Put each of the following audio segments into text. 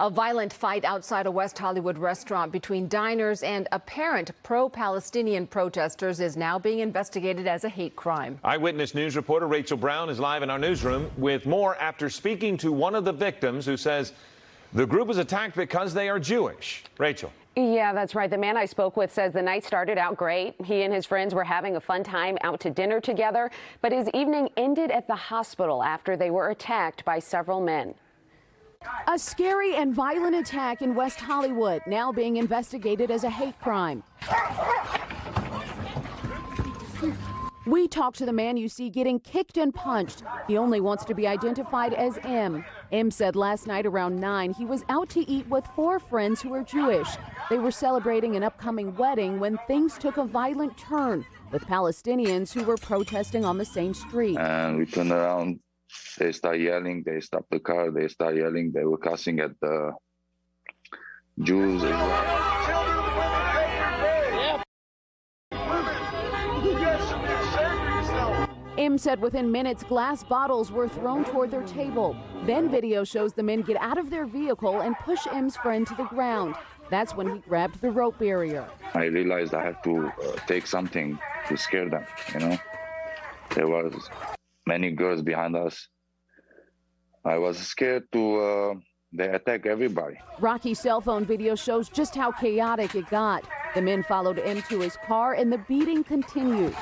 A violent fight outside a West Hollywood restaurant between diners and apparent pro-Palestinian protesters is now being investigated as a hate crime. Eyewitness News reporter Rachel Brown is live in our newsroom with more after speaking to one of the victims who says the group was attacked because they are Jewish. Rachel. Yeah, that's right. The man I spoke with says the night started out great. He and his friends were having a fun time out to dinner together, but his evening ended at the hospital after they were attacked by several men. A scary and violent attack in West Hollywood, now being investigated as a hate crime. We talked to the man you see getting kicked and punched. He only wants to be identified as M. M said last night around 9 he was out to eat with 4 friends who are Jewish. They were celebrating an upcoming wedding when things took a violent turn with Palestinians who were protesting on the same street. And we turned around. They start yelling, they stopped the car, they start yelling, they were cussing at the Jews as well. M said within minutes, glass bottles were thrown toward their table. Then video shows the men get out of their vehicle and push M's friend to the ground. That's when he grabbed the rope barrier. I realized I have to take something to scare them, you know. There was many girls behind us. I was scared to they attack everybody. Rocky's cell phone video shows just how chaotic it got. The men followed M to his car and the beating continued.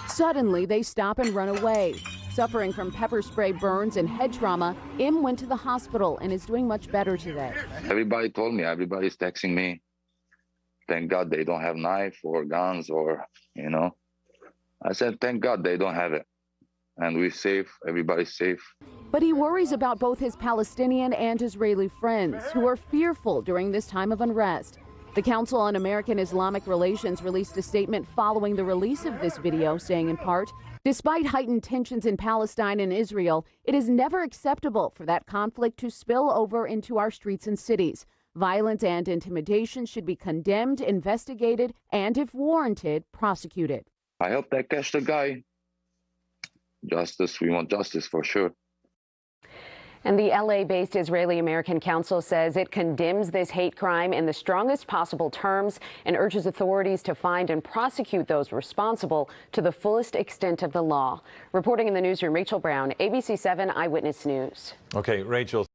Suddenly, they stop and run away. Suffering from pepper spray burns and head trauma, M went to the hospital and is doing much better today. Everybody told me, everybody's texting me. Thank God they don't have knife or guns or, you know. I said, thank God they don't have it. And we're safe, everybody's safe. But he worries about both his Palestinian and Israeli friends who are fearful during this time of unrest. The Council on American Islamic Relations released a statement following the release of this video, saying in part, despite heightened tensions in Palestine and Israel, it is never acceptable for that conflict to spill over into our streets and cities. Violence and intimidation should be condemned, investigated, and if warranted, prosecuted. I hope they catch the guy. Justice, we want justice for sure. And the LA-based Israeli-American Council says it condemns this hate crime in the strongest possible terms and urges authorities to find and prosecute those responsible to the fullest extent of the law. Reporting in the newsroom, Rachel Brown, ABC 7 Eyewitness News. Okay, Rachel.